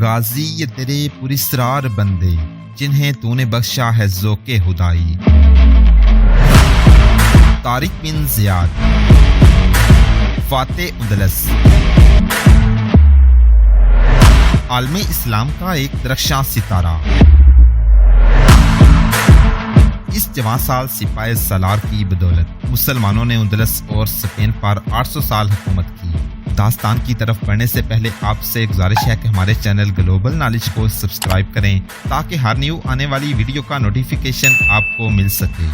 غازی یہ تیرے پراسرار بندے جنہیں تو نے بخشا ہے ذوق خدائی۔ طارق بن زیاد، فاتح اندلس، عالم اسلام کا ایک درخشاں ستارہ۔ اس جوان سال سپاہی سالار کی بدولت مسلمانوں نے اندلس اور اسپین پر 800 سال حکومت کی۔ داستان کی طرف بڑھنے سے پہلے آپ سے گزارش ہے کہ ہمارے چینل گلوبل نالج کو سبسکرائب کریں تاکہ ہر نیو آنے والی ویڈیو کا نوٹیفیکیشن آپ کو مل سکے۔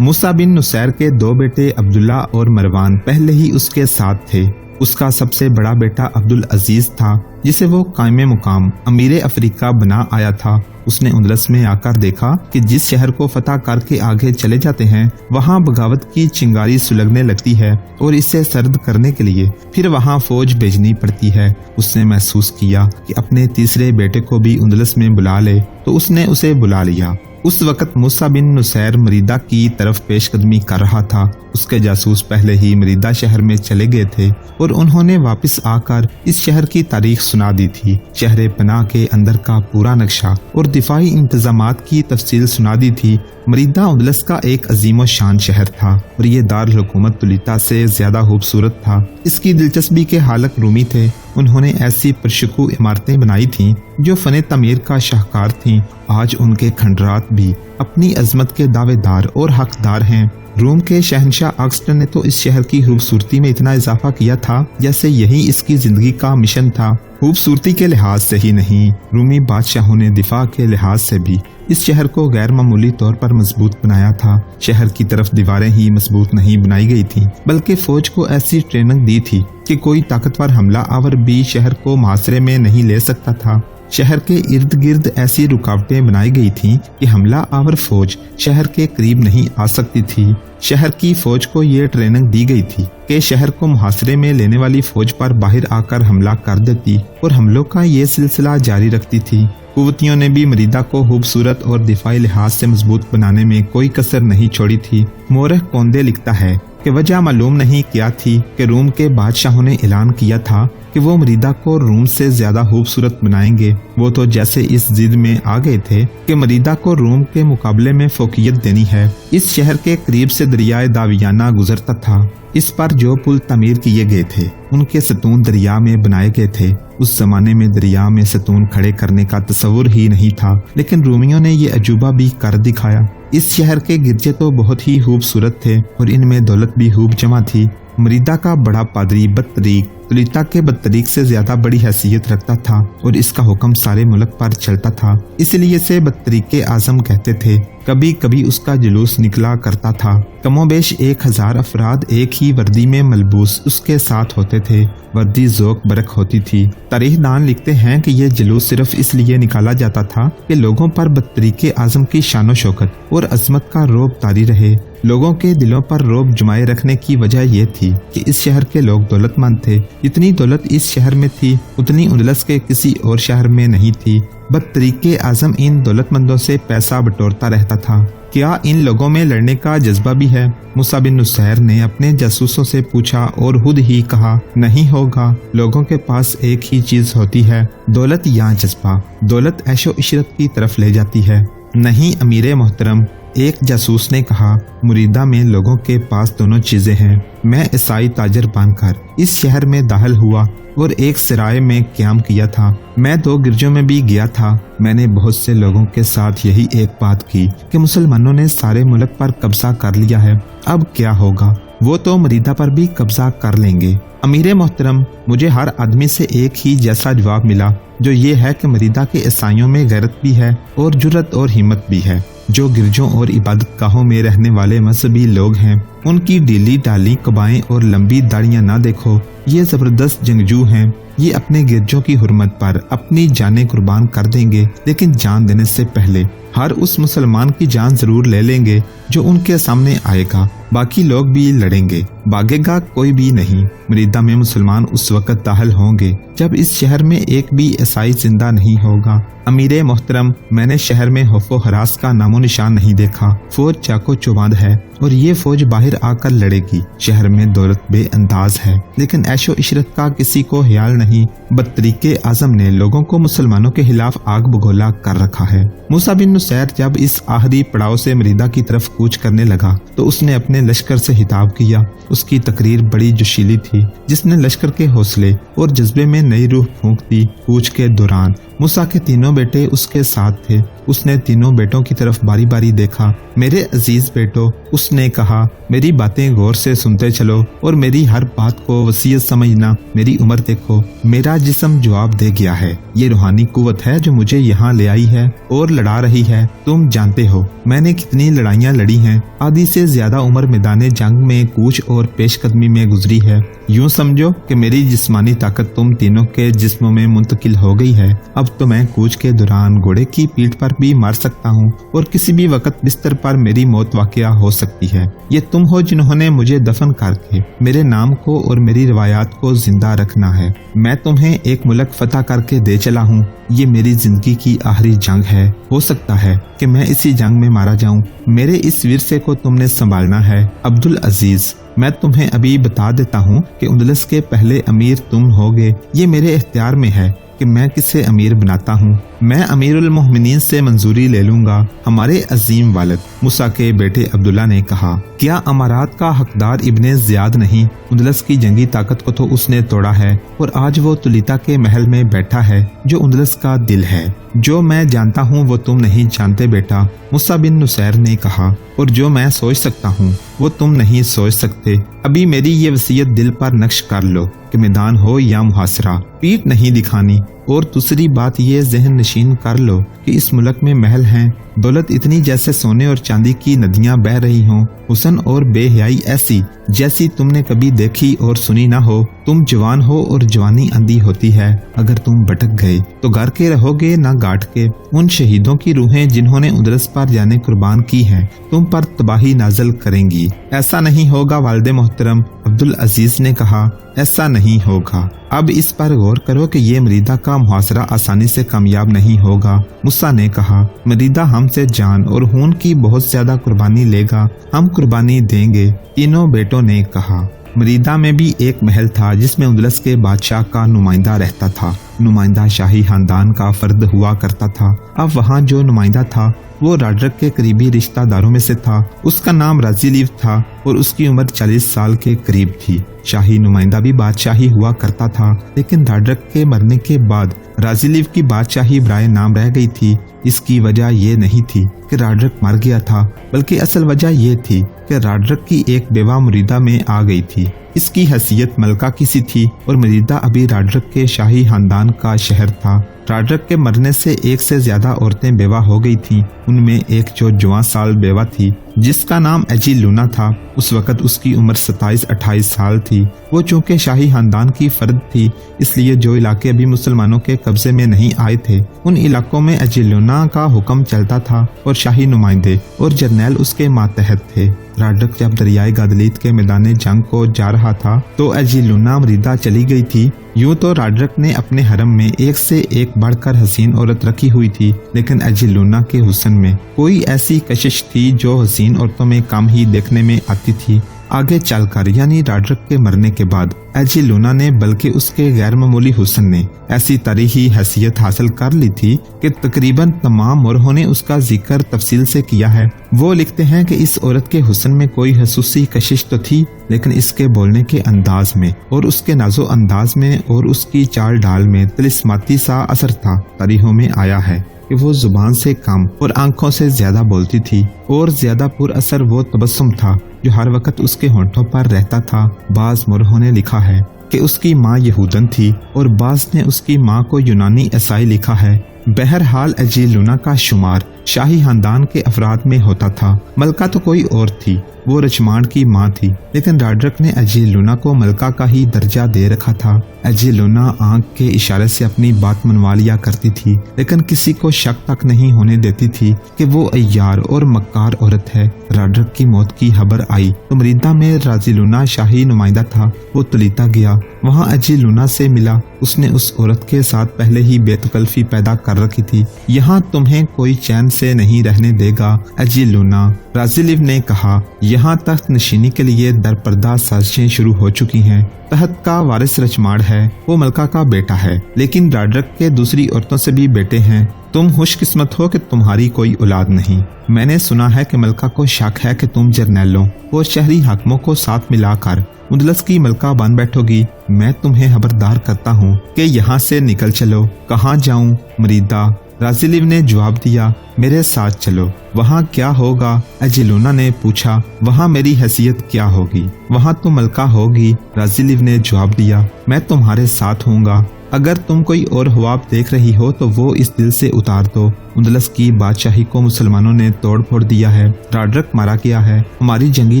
موسیٰ بن نصیر کے دو بیٹے عبداللہ اور مروان پہلے ہی اس کے ساتھ تھے۔ اس کا سب سے بڑا بیٹا عبدالعزیز تھا جسے وہ قائم مقام امیر افریقہ بنا آیا تھا۔ اس نے اندلس میں آ کر دیکھا کہ جس شہر کو فتح کر کے آگے چلے جاتے ہیں وہاں بغاوت کی چنگاری سلگنے لگتی ہے اور اسے سرد کرنے کے لیے پھر وہاں فوج بھیجنی پڑتی ہے۔ اس نے محسوس کیا کہ اپنے تیسرے بیٹے کو بھی اندلس میں بلا لے تو اس نے اسے بلا لیا۔ اس وقت موسیٰ بن نصیر مریدہ کی طرف پیش قدمی کر رہا تھا۔ اس کے جاسوس پہلے ہی مریدہ شہر میں چلے گئے تھے اور انہوں نے واپس آ کر اس شہر کی تاریخ سنا دی تھی۔ شہر پناہ کے اندر کا پورا نقشہ اور دفاعی انتظامات کی تفصیل سنا دی تھی۔ مریدہ اندلس کا ایک عظیم و شان شہر تھا اور یہ دارالحکومت طولیتا سے زیادہ خوبصورت تھا۔ اس کی دلچسپی کے حالق رومی تھے۔ انہوں نے ایسی پرشکو عمارتیں بنائی تھیں جو فن تعمیر کا شاہکار تھیں۔ آج ان کے کھنڈرات بھی اپنی عظمت کے دعوے دار اور حقدار ہیں۔ روم کے شہنشاہ آگسٹن نے تو اس شہر کی خوبصورتی میں اتنا اضافہ کیا تھا جیسے یہی اس کی زندگی کا مشن تھا۔ خوبصورتی کے لحاظ سے ہی نہیں، رومی بادشاہوں نے دفاع کے لحاظ سے بھی اس شہر کو غیر معمولی طور پر مضبوط بنایا تھا۔ شہر کی طرف دیواریں ہی مضبوط نہیں بنائی گئی تھیں بلکہ فوج کو ایسی ٹریننگ دی تھی کہ کوئی طاقتور حملہ آور بھی شہر کو محاصرے میں نہیں لے سکتا تھا۔ شہر کے ارد گرد ایسی رکاوٹیں بنائی گئی تھیں کہ حملہ آور فوج شہر کے قریب نہیں آ سکتی تھی۔ شہر کی فوج کو یہ ٹریننگ دی گئی تھی کہ شہر کو محاصرے میں لینے والی فوج پر باہر آ کر حملہ کر دیتی اور حملوں کا یہ سلسلہ جاری رکھتی تھی۔ قوتیوں نے بھی مریدہ کو خوبصورت اور دفاعی لحاظ سے مضبوط بنانے میں کوئی کسر نہیں چھوڑی تھی۔ مورخ کوندے لکھتا ہے کہ وجہ معلوم نہیں کیا تھی کہ روم کے بادشاہوں نے اعلان کیا تھا کہ وہ مریدہ کو روم سے زیادہ خوبصورت بنائیں گے۔ وہ تو جیسے اس ضد میں آ گئے تھے کہ مریدہ کو روم کے مقابلے میں فوقیت دینی ہے۔ اس شہر کے قریب سے دریائے داویانہ گزرتا تھا۔ اس پر جو پل تعمیر کیے گئے تھے ان کے ستون دریا میں بنائے گئے تھے۔ اس زمانے میں دریا میں ستون کھڑے کرنے کا تصور ہی نہیں تھا، لیکن رومیوں نے یہ عجوبہ بھی کر دکھایا۔ اس شہر کے گرجے تو بہت ہی خوبصورت تھے اور ان میں دولت بھی خوب جمع تھی۔ مریدہ کا بڑا پادری بطریق طولیتا کے بطریق سے زیادہ بڑی حیثیت رکھتا تھا اور اس کا حکم سارے ملک پر چلتا تھا، اس لیے اسے بطریق اعظم کہتے تھے۔ کبھی کبھی اس کا جلوس نکلا کرتا تھا۔ کم و بیش 1000 افراد ایک ہی وردی میں ملبوس اس کے ساتھ ہوتے تھے۔ وردی ذوق برق ہوتی تھی۔ تاریخ دان لکھتے ہیں کہ یہ جلوس صرف اس لیے نکالا جاتا تھا کہ لوگوں پر بطریق اعظم کی شان و شوکت اور عظمت کا رعب طاری رہے۔ لوگوں کے دلوں پر رعب جمائے رکھنے کی وجہ یہ تھی کہ اس شہر کے لوگ دولت مند تھے۔ جتنی دولت اس شہر میں تھی اتنی اندلس کے کسی اور شہر میں نہیں تھی۔ بطریق اعظم ان دولت مندوں سے پیسہ بٹورتا رہتا تھا۔ کیا ان لوگوں میں لڑنے کا جذبہ بھی ہے؟ موسیٰ بن نصیر نے اپنے جاسوسوں سے پوچھا اور خود ہی کہا، نہیں ہوگا۔ لوگوں کے پاس ایک ہی چیز ہوتی ہے، دولت یا جذبہ۔ دولت عیش و عشرت کی طرف لے جاتی ہے۔ نہیں امیر محترم، ایک جاسوس نے کہا، مریدہ میں لوگوں کے پاس دونوں چیزیں ہیں۔ میں عیسائی تاجر بن کر اس شہر میں داخل ہوا اور ایک سرائے میں قیام کیا تھا۔ میں 2 گرجوں میں بھی گیا تھا۔ میں نے بہت سے لوگوں کے ساتھ یہی ایک بات کی کہ مسلمانوں نے سارے ملک پر قبضہ کر لیا ہے، اب کیا ہوگا؟ وہ تو مریدہ پر بھی قبضہ کر لیں گے۔ امیر محترم، مجھے ہر آدمی سے ایک ہی جیسا جواب ملا، جو یہ ہے کہ مریدہ کے عیسائیوں میں غیرت بھی ہے اور جرت اور ہمت بھی ہے۔ جو گرجوں اور عبادت گاہوں میں رہنے والے مذہبی لوگ ہیں ان کی ڈیلی ڈالی قبائیں اور لمبی داڑیاں نہ دیکھو، یہ زبردست جنگجو ہیں۔ یہ اپنے گرجوں کی حرمت پر اپنی جانیں قربان کر دیں گے، لیکن جان دینے سے پہلے ہر اس مسلمان کی جان ضرور لے لیں گے جو ان کے سامنے آئے گا۔ باقی لوگ بھی لڑیں گے، بھاگے گا کوئی بھی نہیں۔ مریدہ میں مسلمان اس وقت داخل ہوں گے جب اس شہر میں ایک بھی عیسائی زندہ نہیں ہوگا۔ امیر محترم، میں نے شہر میں خوف و ہراس کا نام و निशान नहीं देखा। फौज चाको चौबंद है और ये फौज बाहर आकर लड़ेगी। शहर में दौलत बेअंदाज है, लेकिन ऐशो इशरत का किसी को ख्याल नहीं। बदतरीके आजम ने लोगों को मुसलमानों के खिलाफ आग बगोला कर रखा है। मूसा बिन नुसैर जब इस आखिरी पड़ाव से मरीदा की तरफ कूच करने लगा तो उसने अपने लश्कर से खिताब किया। उसकी तकरीर बड़ी जोशीली थी, जिसने लश्कर के हौसले और जज्बे में नई रूह फूंक दी। कूच के दौरान मूसा के तीनों बेटे उसके साथ थे। उसने तीनों बेटों की तरफ बारी बारी देखा। मेरे अजीज बेटो, उसने कहा, मेरी बातें गौर से सुनते चलो और मेरी हर बात को वसीयत समझना। मेरी उम्र देखो, मेरा जिस्म जवाब दे गया है। ये रूहानी कुव्वत है जो मुझे यहाँ ले आई है और लड़ा रही है। तुम जानते हो मैंने कितनी लड़ाइयाँ लड़ी हैं। आधी से ज्यादा उम्र मैदान जंग में कूच और पेशकदमी में गुजरी है। यूं समझो कि मेरी जिस्मानी ताकत तुम तीनों के जिस्मों में मुंतकिल हो गई है। अब तो मैं कूच के दौरान घोड़े की पीठ पर भी मार सकता हूँ और किसी भी वक्त बिस्तर पर मेरी मौत वाक़या हो सकती है। ये तुम हो जिन्होंने मुझे दफन करके मेरे नाम को और मेरी रिवायात को जिंदा रखना है। मैं तुम्हें एक मुल्क फतह करके दे चला हूँ। ये मेरी जिंदगी की आखिरी जंग है। हो सकता है कि मैं इसी जंग में मारा जाऊं। मेरे इस विरसे को तुमने संभालना है। अब्दुल अजीज, मैं तुम्हें अभी बता देता हूँ कि उंदलस के पहले अमीर तुम होगे। ये मेरे इख्तियार में है कि मैं किसे अमीर बनाता हूँ। मैं अमीरुल मोमिनीन से मंजूरी ले लूंगा। हमारे अजीम वालिद मूसा के बेटे अब्दुल्ला ने कहा, क्या अमारात का हकदार इब्ने ज़ियाद नहीं? उंदलस की जंगी ताकत को तो उसने तोड़ा है और आज वो तुलिता के महल में बैठा है जो उंदलस का दिल है। जो मैं जानता हूँ वो तुम नहीं जानते बेटा, मूसा बिन नुसैर ने कहा, और जो मैं सोच सकता हूँ वो तुम नहीं सोच सकते। अभी मेरी ये वसीयत दिल पर नक्श कर लो कि मैदान हो या मुहासरा, पीठ नहीं दिखानी। और दूसरी बात ये जहन नशीन कर लो कि इस मुल्क में महल हैं, दौलत इतनी जैसे सोने और चांदी की नदियां बह रही हों, हुस्न और बेहयाई ऐसी जैसी तुमने कभी देखी और सुनी ना हो। तुम जवान हो और जवानी अंधी होती है। अगर तुम भटक गए तो घर के रहोगे ना गाट के। उन शहीदों की रूहें जिन्होंने उदरस पर जाने कुर्बान की हैं तुम पर तबाही नाजल करेंगी। ऐसा नहीं होगा वालिद मोहतरम, अब्दुल अजीज ने कहा, ऐसा नहीं होगा। अब इस पर गौर करो कि ये मरीदा का मुहासरा आसानी से कामयाब नहीं होगा। मूसा ने कहा, मरीदा हमसे जान और खून की बहुत ज्यादा कुर्बानी लेगा। हम कुर्बानी देंगे। तीनों बेटों ने कहा। मरीदा में भी एक महल था जिसमें उंदलस के बादशाह का नुमाइंदा रहता था। नुमाइंदा शाही खानदान का फर्द हुआ करता था। अब वहाँ जो नुमाइंदा था वो राड्रक के करीबी रिश्तेदारों में से था। उसका नाम राजीलीव था और उसकी उम्र 40 साल के करीब थी। शाही नुमाइंदा भी बादशाही हुआ करता था, लेकिन राड्रक के मरने के बाद राजीलीव की बादशाही बराए नाम रह गई थी। इसकी वजह ये नहीं थी कि राड्रक मर गया था, बल्कि असल वजह ये थी कि राड्रक की एक बेवा मुरीदा में आ गई थी। इसकी हैसियत मलका की सी थी और मुरीदा अभी राड्रक के शाही खानदान का शहर था। राड्रक के मरने से एक से ज्यादा औरतें बेवा हो गई थीं। उनमें एक जो जवान साल बेवा थी जिसका नाम एजी लूना था। उस वक्त उसकी उम्र 27-28 साल थी। वो चूंकि शाही खानदान की फर्द थी, इसलिए जो इलाके अभी मुसलमानों के कब्जे में नहीं आए थे उन इलाकों में एजी लूना का हुक्म चलता था और शाही नुमाइंदे और जर्नैल उसके मातहत थे। राड्रक जब दरियाए गादलीत के मैदान जंग को जा रहा था तो एजी लूना मरीदा चली गई थी। यूं तो राड्रक ने अपने हरम में एक से एक बढ़कर हसीन औरत रखी हुई थी, लेकिन एजी लूना के हुस्न में कोई ऐसी कशिश थी जो हसीन औरतों में कम ही देखने में आती थी। आगे चलकर यानी राड्रक के मरने के बाद एजी लूना ने बल्कि उसके गैर मामूली हुस्न ने ऐसी तारीखी हैसियत हासिल कर ली थी कि तकरीबन तमाम मोरहों ने उसका जिक्र तफसील से किया है। वो लिखते हैं कि इस औरत के हुस्न में कोई खसूसी कशिश तो थी, लेकिन इसके बोलने के अंदाज में और उसके नाजो अंदाज में और उसकी चाल ढाल में तिलिस्माती सा असर था। तारीखों में आया है कि वो जुबान से कम और आंखों से ज्यादा बोलती थी और ज्यादा पुर असर वो तबस्सुम था जो हर वक्त उसके होंठों पर रहता था। बाज मोरहों ने लिखा है कि उसकी माँ यहूदन थी और बाज ने उसकी माँ को यूनानी ईसाई लिखा है। बहरहाल एजी लूना का शुमार शाही खानदान के अफराद में होता था। मलका तो कोई और थी, वो रचमांड की माँ थी, लेकिन राड्रक ने एजी लूना को मलका का ही दर्जा दे रखा था। एजी लूना आंख के इशारे से अपनी बात मनवा लिया करती थी, लेकिन किसी को शक तक नहीं होने देती थी कि वो अय्यार और मक्कार औरत है। राड्रक की मौत की खबर आई तो मरीदा में राजी लूना शाही नुमाइंदा था। वो तुलिता गया, वहाँ एजी लूना से मिला। उसने उस औरत के साथ पहले ही बेतकल्फी पैदा कर रखी थी। यहाँ तुम्हें कोई चैन से नहीं रहने देगा एजिलूना। राज़िलिव ने कहा, यहाँ तख्त नशीनी के लिए दरपर्दा साजिशें शुरू हो चुकी हैं। तख्त का वारिस रचमाड़ है, वो मलका का बेटा है, लेकिन राड्रक के दूसरी औरतों से भी बेटे हैं। तुम खुशकिस्मत हो कि तुम्हारी कोई औलाद नहीं। मैंने सुना है कि मलका को शक है कि तुम जर्नैलों और शहरी हाकिमों को साथ मिलाकर मुदलस की मलका बन बैठोगी। मैं तुम्हें खबरदार करता हूँ कि यहाँ से निकल चलो। कहाँ जाऊँ मरीदा? राज़िलिव ने जवाब दिया, मेरे साथ चलो। वहाँ क्या होगा? एजिलूना ने पूछा। वहाँ मेरी हैसियत क्या होगी? वहाँ तो मलका होगी। राज़िलिव ने जवाब दिया, मैं तुम्हारे साथ हूँगा। अगर तुम कोई और ख्वाब देख रही हो तो वो इस दिल से उतार दो। मुदलस की बादशाही को मुसलमानों ने तोड़ फोड़ दिया है। राड्रक मारा गया है। हमारी जंगी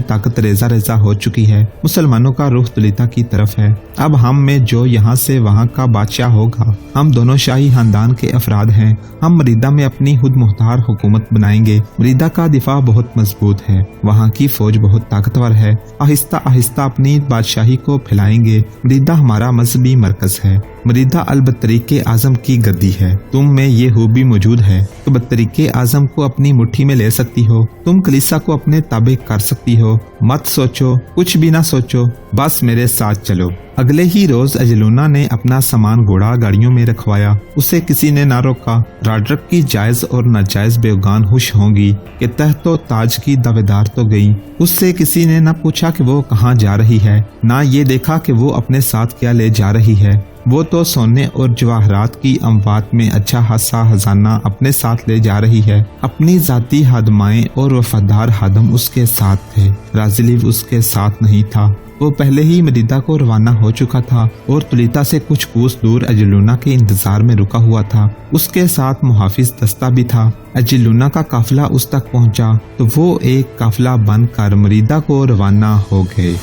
ताकत रेजा रेजा हो चुकी है। मुसलमानों का रुख तुलिता की तरफ है। अब हम में जो यहाँ से वहाँ का बादशाह होगा। हम दोनों शाही खानदान के अफराद हैं। हम मरीदा में अपनी खुद मुख्तार हुकूमत बनाएंगे। मरीदा का दिफा बहुत मजबूत है। वहाँ की फौज बहुत ताकतवर है। आहिस्ता आहिस्ता अपनी बादशाही को फैलाएंगे। मरीदा हमारा मजहबी मरकज है। मरीदा अल-बत्तरीके आजम की गद्दी है। तुम में ये खूबी मौजूद है कि बत्तरीके आजम को अपनी मुट्ठी में ले सकती हो। तुम कलीसा को अपने ताबे कर सकती हो। मत सोचो, कुछ भी ना सोचो, बस मेरे साथ चलो। अगले ही रोज एजिलूना ने अपना सामान घोड़ा गाड़ियों में रखवाया। उसे किसी ने ना रोका। राड्रक की जायज और नाजायज बेगान खुश होंगी कि तख्तो ताज की दावेदार तो गई। उससे किसी ने न पूछा कि वो कहाँ जा रही है, ना ये देखा कि वो अपने साथ क्या ले जा रही है। वो तो सोने और जवाहरात की अमवात में अच्छा खासा खजाना अपने साथ ले जा रही है। अपनी जाती हादमाएं और वफादार हादम उसके साथ थे। राज़िलिव उसके साथ नहीं था। वो पहले ही मरीदा को रवाना हो चुका था और तुलिता से कुछ कोस दूर एजिलूना के इंतजार में रुका हुआ था। उसके साथ मुहाफिज दस्ता भी था। एजिलूना का काफिला उस तक पहुंचा तो वो एक काफिला बनकर मरीदा को रवाना हो गए।